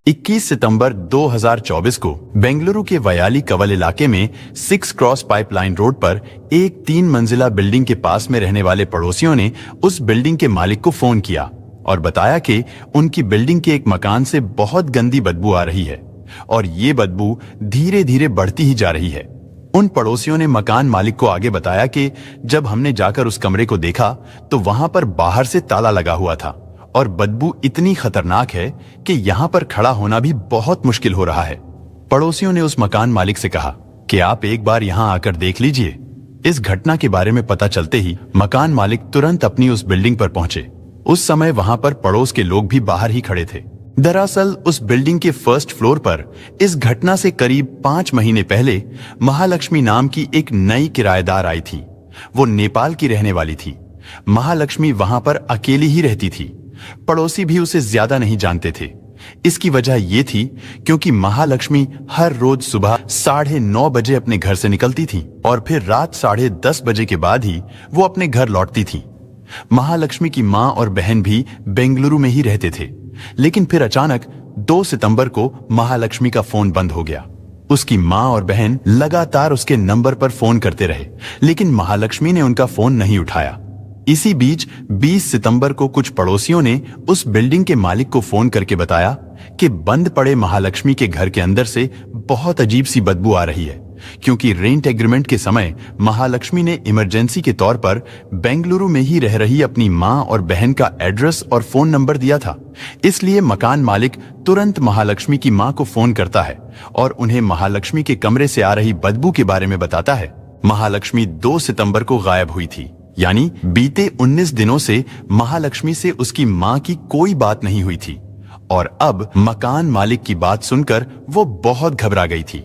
21 सितंबर 2024 को बेंगलुरु के वयाली कवल इलाके में 6 क्रॉस पाइपलाइन रोड पर एक 3 मंजिला बिल्डिंग के पास में रहने वाले पड़ोसियों ने उस बिल्डिंग के मालिक को फोन किया और बताया कि उनकी बिल्डिंग के एक मकान से बहुत गंदी बदबू आ रही है और ये बदबू धीरे धीरे बढ़ती ही जा रही है। उन पड़ोसियों ने मकान मालिक को आगे बताया कि जब हमने जाकर उस कमरे को देखा तो वहां पर बाहर से ताला लगा हुआ था और बदबू इतनी खतरनाक है कि यहाँ पर खड़ा होना भी बहुत मुश्किल हो रहा है। पड़ोसियों ने उस मकान मालिक से कहा कि आप एक बार यहाँ आकर देख लीजिए। इस घटना के बारे में पता चलते ही मकान मालिक तुरंत अपनी उस बिल्डिंग पर पहुंचे। उस समय वहां पर पड़ोस के लोग भी बाहर ही खड़े थे। दरअसल उस बिल्डिंग के फर्स्ट फ्लोर पर इस घटना से करीब 5 महीने पहले महालक्ष्मी नाम की एक नई किराएदार आई थी। वो नेपाल की रहने वाली थी। महालक्ष्मी वहां पर अकेली ही रहती थी। पड़ोसी भी उसे ज्यादा नहीं जानते थे। इसकी वजह ये थी क्योंकि महालक्ष्मी हर रोज सुबह 9:30 बजे अपने घर से निकलती थी और फिर रात 10:30 बजे के बाद ही वो अपने घर लौटती थी। महालक्ष्मी की माँ और बहन भी बेंगलुरु में ही रहते थे, लेकिन फिर अचानक 2 सितंबर को महालक्ष्मी का फोन बंद हो गया। उसकी माँ और बहन लगातार उसके नंबर पर फोन करते रहे, लेकिन महालक्ष्मी ने उनका फोन नहीं उठाया। इसी बीच 20 सितंबर को कुछ पड़ोसियों ने उस बिल्डिंग के मालिक को फोन करके बताया कि बंद पड़े महालक्ष्मी के घर के अंदर से बहुत अजीब सी बदबू आ रही है, क्योंकि रेंट एग्रीमेंट के समय महालक्ष्मी ने इमरजेंसी के तौर पर बेंगलुरु में ही रह रही अपनी मां और बहन का एड्रेस और फोन नंबर दिया था। इसलिए मकान मालिक तुरंत महालक्ष्मी की मां को फोन करता है और उन्हें महालक्ष्मी के कमरे से आ रही बदबू के बारे में बताता है। महालक्ष्मी 2 सितंबर को गायब हुई थी, यानी बीते 19 दिनों से महालक्ष्मी से उसकी मां की कोई बात नहीं हुई थी। और अब मकान मालिक की बात सुनकर वो बहुत घबरा गई थी,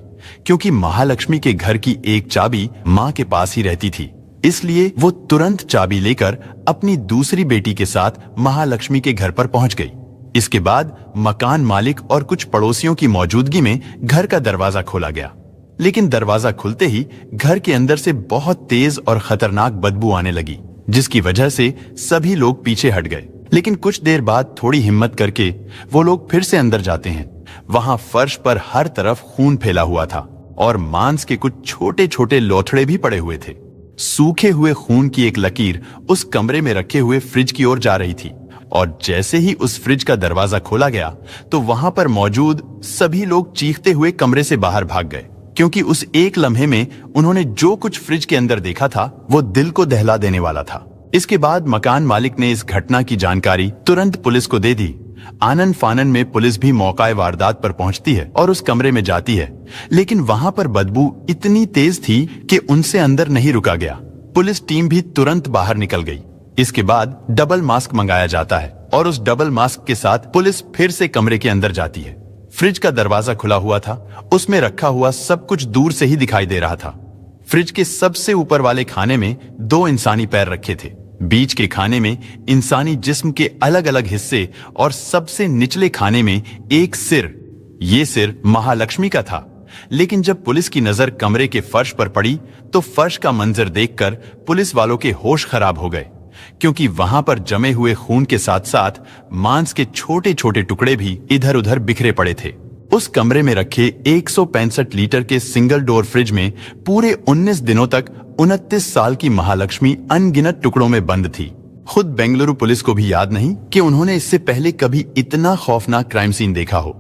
क्योंकि महालक्ष्मी के घर की एक चाबी मां के पास ही रहती थी। इसलिए वो तुरंत चाबी लेकर अपनी दूसरी बेटी के साथ महालक्ष्मी के घर पर पहुंच गई। इसके बाद मकान मालिक और कुछ पड़ोसियों की मौजूदगी में घर का दरवाजा खोला गया, लेकिन दरवाजा खुलते ही घर के अंदर से बहुत तेज और खतरनाक बदबू आने लगी, जिसकी वजह से सभी लोग पीछे हट गए। लेकिन कुछ देर बाद थोड़ी हिम्मत करके वो लोग फिर से अंदर जाते हैं। वहां फर्श पर हर तरफ खून फैला हुआ था और मांस के कुछ छोटे छोटे लोथड़े भी पड़े हुए थे। सूखे हुए खून की एक लकीर उस कमरे में रखे हुए फ्रिज की ओर जा रही थी और जैसे ही उस फ्रिज का दरवाजा खोला गया तो वहां पर मौजूद सभी लोग चीखते हुए कमरे से बाहर भाग गए, क्योंकि उस एक लम्हे में उन्होंने जो कुछ फ्रिज के अंदर देखा था वो दिल को दहला देने वाला था। इसके बाद मकान मालिक ने इस घटना की जानकारी तुरंत पुलिस को दे दी। आनन फानन में पुलिस भी मौकाए वारदात पर पहुंचती है और उस कमरे में जाती है, लेकिन वहां पर बदबू इतनी तेज थी कि उनसे अंदर नहीं रुका गया। पुलिस टीम भी तुरंत बाहर निकल गई। इसके बाद डबल मास्क मंगाया जाता है और उस डबल मास्क के साथ पुलिस फिर से कमरे के अंदर जाती है। फ्रिज का दरवाजा खुला हुआ था, उसमें रखा हुआ सब कुछ दूर से ही दिखाई दे रहा था। फ्रिज के सबसे ऊपर वाले खाने में 2 इंसानी पैर रखे थे, बीच के खाने में इंसानी जिस्म के अलग अलग हिस्से और सबसे निचले खाने में एक सिर। ये सिर महालक्ष्मी का था। लेकिन जब पुलिस की नजर कमरे के फर्श पर पड़ी तो फर्श का मंजर देखकर पुलिस वालों के होश खराब हो गए, क्योंकि वहां पर जमे हुए खून के साथ साथ मांस के छोटे छोटे टुकड़े भी इधर उधर बिखरे पड़े थे। उस कमरे में रखे 165 लीटर के सिंगल डोर फ्रिज में पूरे 19 दिनों तक 29 साल की महालक्ष्मी अनगिनत टुकड़ों में बंद थी। खुद बेंगलुरु पुलिस को भी याद नहीं कि उन्होंने इससे पहले कभी इतना खौफनाक क्राइम सीन देखा हो।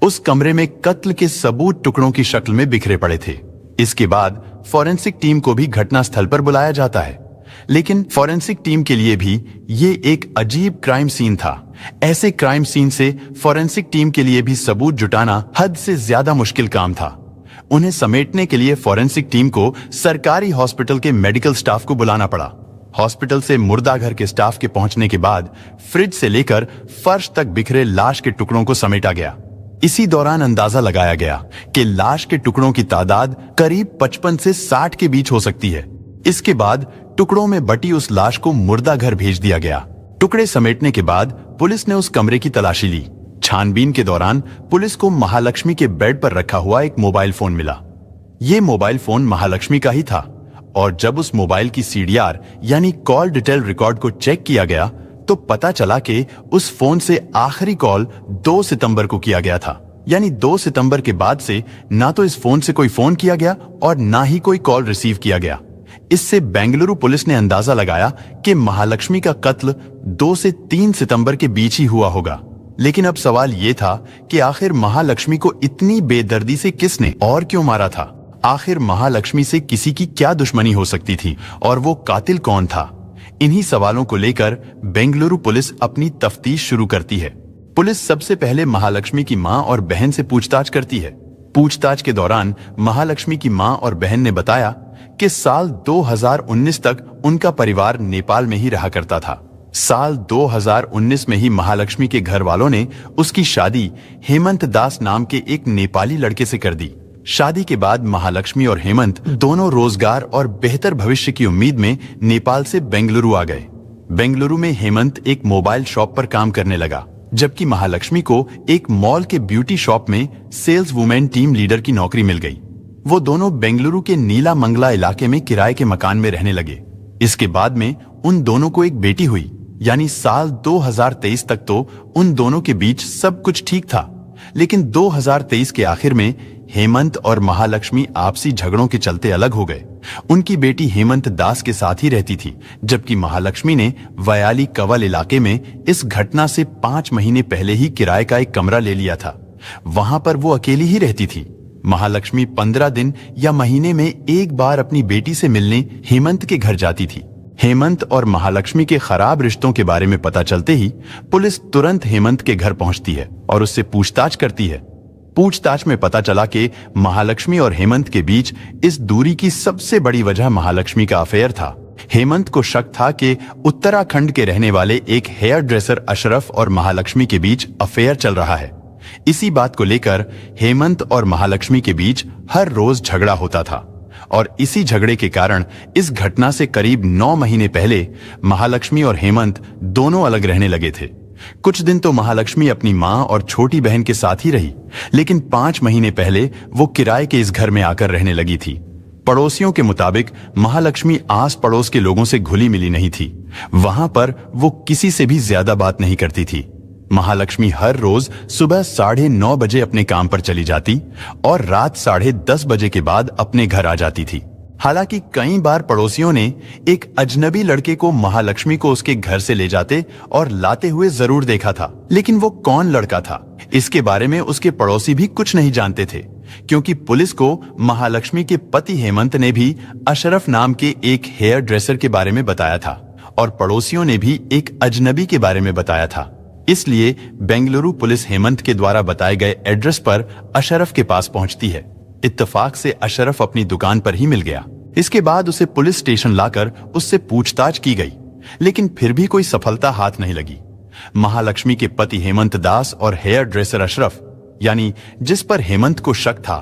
उस कमरे में कत्ल के सबूत टुकड़ों की शक्ल में बिखरे पड़े थे। इसके बाद फॉरेंसिक टीम को भी घटनास्थल पर बुलाया जाता है, लेकिन फॉरेंसिक टीम के लिए भी ये एक अजीब क्राइम सीन था। ऐसे क्राइम सीन से फॉरेंसिक टीम के लिए भी सबूत जुटाना हद से ज्यादा मुश्किल काम था। उन्हें समेटने के लिए फॉरेंसिक टीम को सरकारी हॉस्पिटल के मेडिकल स्टाफ को बुलाना पड़ा। हॉस्पिटल से मुर्दा घर के स्टाफ के पहुंचने के बाद फ्रिज से लेकर फर्श तक बिखरे लाश के टुकड़ों को समेटा गया। इसी दौरान अंदाजा लगाया गया कि लाश के टुकड़ों की तादाद करीब 55 से 60 के बीच हो सकती है। इसके बाद टुकड़ों में बटी उस लाश को मुर्दा घर भेज दिया गया। टुकड़े समेटने के बाद पुलिस ने उस कमरे की तलाशी ली। छानबीन के दौरान पुलिस को महालक्ष्मी के बेड पर रखा हुआ एक मोबाइल फोन मिला। ये मोबाइल फोन महालक्ष्मी का ही था और जब उस मोबाइल की CDR यानी कॉल डिटेल रिकॉर्ड को चेक किया गया तो पता चला कि उस फोन से आखिरी कॉल 2 सितंबर को किया गया था। यानी 2 सितंबर के बाद से ना तो इस फोन से कोई फोन किया गया और ना ही कोई कॉल रिसीव किया गया। इससे बेंगलुरु पुलिस ने अंदाजा लगाया कि महालक्ष्मी का कत्ल 2 से 3 सितंबर के बीच ही हुआ होगा। लेकिन अब सवाल यह था कि आखिर महालक्ष्मी को इतनी बेदर्दी से किसने और क्यों मारा था? आखिर महालक्ष्मी से किसी की क्या दुश्मनी हो सकती थी और वो कातिल कौन था? इन्हीं सवालों को लेकर बेंगलुरु पुलिस अपनी तफ्तीश शुरू करती है। पुलिस सबसे पहले महालक्ष्मी की मां और बहन से पूछताछ करती है। पूछताछ के दौरान महालक्ष्मी की मां और बहन ने बताया कि साल 2019 तक उनका परिवार नेपाल में ही रहा करता था। साल 2019 में ही महालक्ष्मी के घर वालों ने उसकी शादी हेमंत दास नाम के एक नेपाली लड़के से कर दी। शादी के बाद महालक्ष्मी और हेमंत दोनों रोजगार और बेहतर भविष्य की उम्मीद में नेपाल से बेंगलुरु आ गए। बेंगलुरु में हेमंत एक मोबाइल शॉप पर काम करने लगा, जबकि महालक्ष्मी को एक मॉल के ब्यूटी शॉप में सेल्स वुमेन टीम लीडर की नौकरी मिल गई। वो दोनों बेंगलुरु के नीला मंगला इलाके में किराए के मकान में रहने लगे। इसके बाद में उन दोनों को एक बेटी हुई। यानी साल 2023 तक तो उन दोनों के बीच सब कुछ ठीक था। लेकिन 2023 के आखिर में हेमंत और महालक्ष्मी आपसी झगड़ों के चलते अलग हो गए। उनकी बेटी हेमंत दास के साथ ही रहती थी, जबकि महालक्ष्मी ने वयाली कवल इलाके में इस घटना से 5 महीने पहले ही किराए का एक कमरा ले लिया था। वहां पर वो अकेली ही रहती थी। महालक्ष्मी 15 दिन या महीने में एक बार अपनी बेटी से मिलने हेमंत के घर जाती थी। हेमंत और महालक्ष्मी के खराब रिश्तों के बारे में पता चलते ही पुलिस तुरंत हेमंत के घर पहुंचती है और उससे पूछताछ करती है। पूछताछ में पता चला कि महालक्ष्मी और हेमंत के बीच इस दूरी की सबसे बड़ी वजह महालक्ष्मी का अफेयर था। हेमंत को शक था कि उत्तराखंड के रहने वाले एक हेयर ड्रेसर अशरफ और महालक्ष्मी के बीच अफेयर चल रहा है। इसी बात को लेकर हेमंत और महालक्ष्मी के बीच हर रोज झगड़ा होता था और इसी झगड़े के कारण इस घटना से करीब 9 महीने पहले महालक्ष्मी और हेमंत दोनों अलग रहने लगे थे। कुछ दिन तो महालक्ष्मी अपनी मां और छोटी बहन के साथ ही रही, लेकिन 5 महीने पहले वो किराए के इस घर में आकर रहने लगी थी। पड़ोसियों के मुताबिक महालक्ष्मी आस पड़ोस के लोगों से घुली मिली नहीं थी। वहां पर वो किसी से भी ज्यादा बात नहीं करती थी। महालक्ष्मी हर रोज सुबह 9:30 बजे अपने काम पर चली जाती और रात 10:30 बजे के बाद अपने घर आ जाती थी। हालांकि कई बार पड़ोसियों ने एक अजनबी लड़के को महालक्ष्मी को उसके घर से ले जाते और लाते हुए जरूर देखा था, लेकिन वो कौन लड़का था इसके बारे में उसके पड़ोसी भी कुछ नहीं जानते थे, क्योंकि पुलिस को महालक्ष्मी के पति हेमंत ने भी अशरफ नाम के एक हेयर ड्रेसर के बारे में बताया था और पड़ोसियों ने भी एक अजनबी के बारे में बताया था। इसलिए बेंगलुरु पुलिस हेमंत के द्वारा बताए गए एड्रेस पर अशरफ के पास पहुंचती है। इत्तेफाक से अशरफ अपनी दुकान पर ही मिल गया। इसके बाद उसे पुलिस स्टेशन लाकर उससे पूछताछ की गई, लेकिन फिर भी कोई सफलता हाथ नहीं लगी। महालक्ष्मी के पति हेमंत दास और हेयर ड्रेसर अशरफ, यानी जिस पर हेमंत को शक था,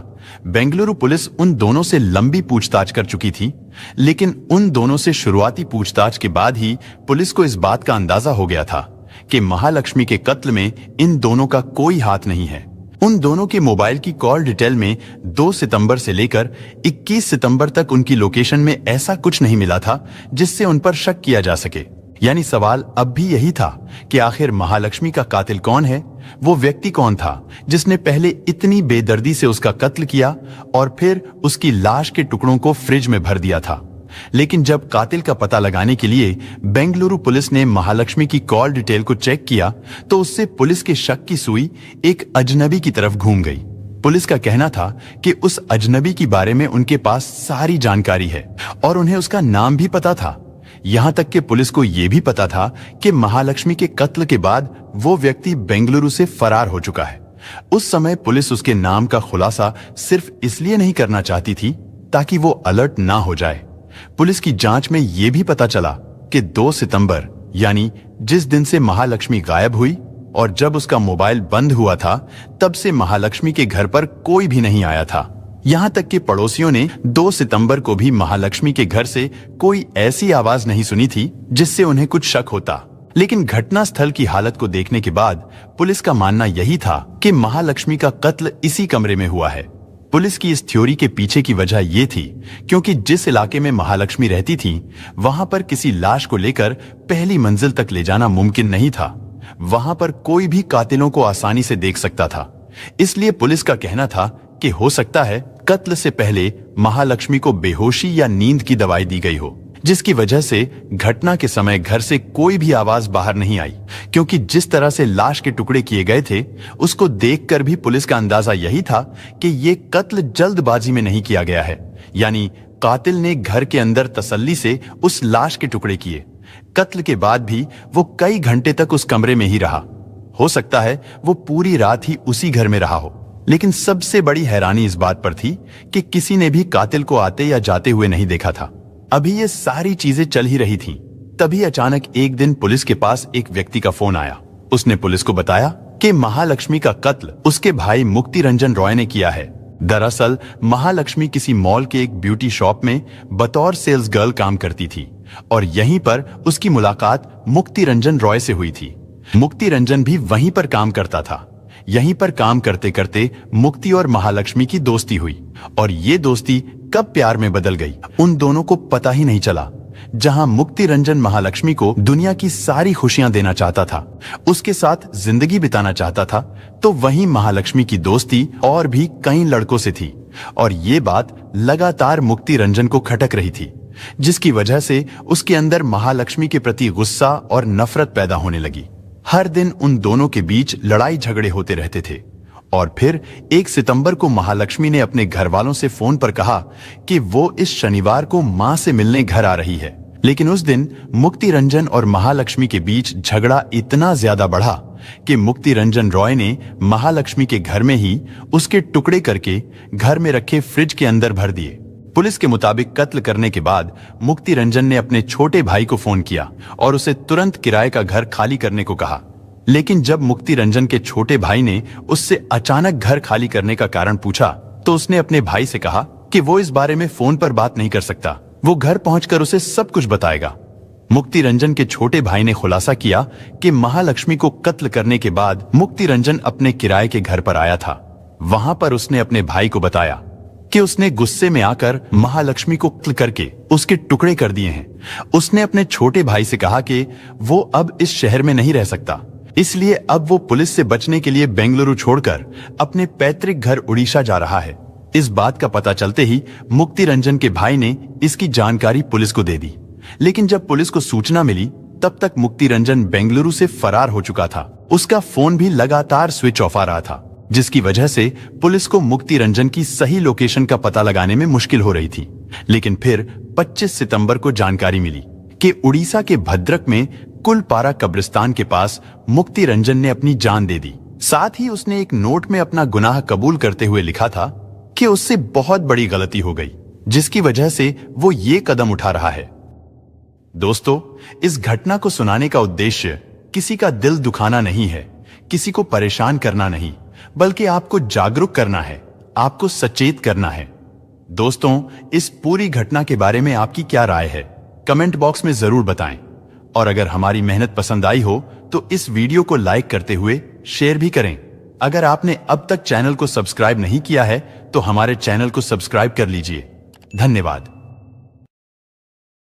बेंगलुरु पुलिस उन दोनों से लंबी पूछताछ कर चुकी थी। लेकिन उन दोनों से शुरुआती पूछताछ के बाद ही पुलिस को इस बात का अंदाजा हो गया था कि महालक्ष्मी के कत्ल में इन दोनों का कोई हाथ नहीं है। उन दोनों के मोबाइल की कॉल डिटेल में 2 सितंबर से लेकर 21 सितंबर तक उनकी लोकेशन में ऐसा कुछ नहीं मिला था जिससे उन पर शक किया जा सके। यानी सवाल अब भी यही था कि आखिर महालक्ष्मी का कातिल कौन है? वो व्यक्ति कौन था जिसने पहले इतनी बेदर्दी से उसका कत्ल किया और फिर उसकी लाश के टुकड़ों को फ्रिज में भर दिया था? लेकिन जब कातिल का पता लगाने के लिए बेंगलुरु पुलिस ने महालक्ष्मी की कॉल डिटेल को चेक किया तो उससे पुलिस के शक की सुई एक अजनबी की तरफ घूम गई। पुलिस का कहना था कि उस अजनबी के बारे में उनके पास सारी जानकारी है और उन्हें उसका नाम भी पता था। यहां तक कि पुलिस को यह भी पता था कि महालक्ष्मी के कत्ल के बाद वो व्यक्ति बेंगलुरु से फरार हो चुका है। उस समय पुलिस उसके नाम का खुलासा सिर्फ इसलिए नहीं करना चाहती थी ताकि वो अलर्ट ना हो जाए। पुलिस की जांच में यह भी पता चला कि 2 सितंबर यानी जिस दिन से महालक्ष्मी गायब हुई और जब उसका मोबाइल बंद हुआ था, तब से महालक्ष्मी के घर पर कोई भी नहीं आया था। यहां तक कि पड़ोसियों ने 2 सितंबर को भी महालक्ष्मी के घर से कोई ऐसी आवाज नहीं सुनी थी जिससे उन्हें कुछ शक होता। लेकिन घटना स्थल की हालत को देखने के बाद पुलिस का मानना यही था कि महालक्ष्मी का कत्ल इसी कमरे में हुआ है। पुलिस की इस थ्योरी के पीछे की वजह यह थी क्योंकि जिस इलाके में महालक्ष्मी रहती थी वहां पर किसी लाश को लेकर पहली मंजिल तक ले जाना मुमकिन नहीं था। वहां पर कोई भी कातिलों को आसानी से देख सकता था। इसलिए पुलिस का कहना था कि हो सकता है कत्ल से पहले महालक्ष्मी को बेहोशी या नींद की दवाई दी गई हो, जिसकी वजह से घटना के समय घर से कोई भी आवाज बाहर नहीं आई। क्योंकि जिस तरह से लाश के टुकड़े किए गए थे उसको देखकर भी पुलिस का अंदाजा यही था कि ये कत्ल जल्दबाजी में नहीं किया गया है, यानी कातिल ने घर के अंदर तसल्ली से उस लाश के टुकड़े किए। कत्ल के बाद भी वो कई घंटे तक उस कमरे में ही रहा। हो सकता है वो पूरी रात ही उसी घर में रहा हो। लेकिन सबसे बड़ी हैरानी इस बात पर थी कि किसी ने भी कातिल को आते या जाते हुए नहीं देखा था। अभी ये सारी चीजें चल ही रही थीं, तभी अचानक एक दिन पुलिस के पास एक व्यक्ति का फोन आया। उसने पुलिस को बताया कि महालक्ष्मी का कत्ल उसके भाई मुक्ति रंजन रॉय ने किया है। दरअसल महालक्ष्मी किसी मॉल के एक ब्यूटी शॉप में बतौर सेल्स गर्ल काम करती थी और यहीं पर उसकी मुलाकात मुक्ति रंजन रॉय से हुई थी। मुक्ति रंजन भी वहीं पर काम करता था। यहीं पर काम करते करते मुक्ति और महालक्ष्मी की दोस्ती हुई और ये दोस्ती कब प्यार में बदल गई उन दोनों को पता ही नहीं चला। जहां मुक्ति रंजन महालक्ष्मी को दुनिया की सारी खुशियां देना चाहता था, उसके साथ जिंदगी बिताना चाहता था, तो वहीं महालक्ष्मी की दोस्ती और भी कई लड़कों से थी और ये बात लगातार मुक्ति रंजन को खटक रही थी, जिसकी वजह से उसके अंदर महालक्ष्मी के प्रति गुस्सा और नफरत पैदा होने लगी। हर दिन उन दोनों के बीच लड़ाई झगड़े होते रहते थे और फिर 1 सितंबर को महालक्ष्मी ने अपने घर वालों से फोन पर कहा कि वो इस शनिवार को मां से मिलने घर आ रही है। लेकिन उस दिन मुक्ति रंजन और महालक्ष्मी के बीच झगड़ा इतना ज्यादा बढ़ा कि मुक्ति रंजन रॉय ने महालक्ष्मी के घर में ही उसके टुकड़े करके घर में रखे फ्रिज के अंदर भर दिए। पुलिस के मुताबिक कत्ल करने के बाद मुक्ति रंजन ने अपने छोटे भाई को फोन किया और उसे तुरंत किराए का घर खाली करने को कहा। लेकिन जब मुक्ति रंजन के छोटे भाई ने उससे अचानक घर खाली करने का कारण पूछा तो उसने अपने भाई से कहा कि वो इस बारे में फोन पर बात नहीं कर सकता, वो घर पहुंचकर उसे सब कुछ बताएगा। मुक्ति रंजन के छोटे भाई ने खुलासा किया कि महालक्ष्मी को कत्ल करने के बाद मुक्ति रंजन अपने किराए के घर पर आया था। वहां पर उसने अपने भाई को बताया कि उसने गुस्से में आकर महालक्ष्मी को कत्ल करके उसके टुकड़े कर दिए हैं। उसने अपने छोटे भाई से कहा कि वो अब इस शहर में नहीं रह सकता, इसलिए अब वो पुलिस से बचने के लिए बेंगलुरु छोड़कर अपने पैतृक घर उड़ीसा जा रहा है। इस बात का पता चलते ही मुक्ति रंजन के भाई ने इसकी जानकारी पुलिस को दे दी। लेकिन जब पुलिस को सूचना मिली तब तक मुक्ति रंजन बेंगलुरु से फरार हो चुका था। उसका फोन भी लगातार स्विच ऑफ आ रहा था, जिसकी वजह से पुलिस को मुक्ति रंजन की सही लोकेशन का पता लगाने में मुश्किल हो रही थी। लेकिन फिर 25 सितंबर को जानकारी मिली कि उड़ीसा के भद्रक में कुलपारा कब्रिस्तान के पास मुक्ति रंजन ने अपनी जान दे दी। साथ ही उसने एक नोट में अपना गुनाह कबूल करते हुए लिखा था कि उससे बहुत बड़ी गलती हो गई, जिसकी वजह से वो ये कदम उठा रहा है। दोस्तों, इस घटना को सुनाने का उद्देश्य किसी का दिल दुखाना नहीं है, किसी को परेशान करना नहीं, बल्कि आपको जागरूक करना है, आपको सचेत करना है। दोस्तों, इस पूरी घटना के बारे में आपकी क्या राय है, कमेंट बॉक्स में जरूर बताएं। और अगर हमारी मेहनत पसंद आई हो तो इस वीडियो को लाइक करते हुए शेयर भी करें। अगर आपने अब तक चैनल को सब्सक्राइब नहीं किया है तो हमारे चैनल को सब्सक्राइब कर लीजिए। धन्यवाद।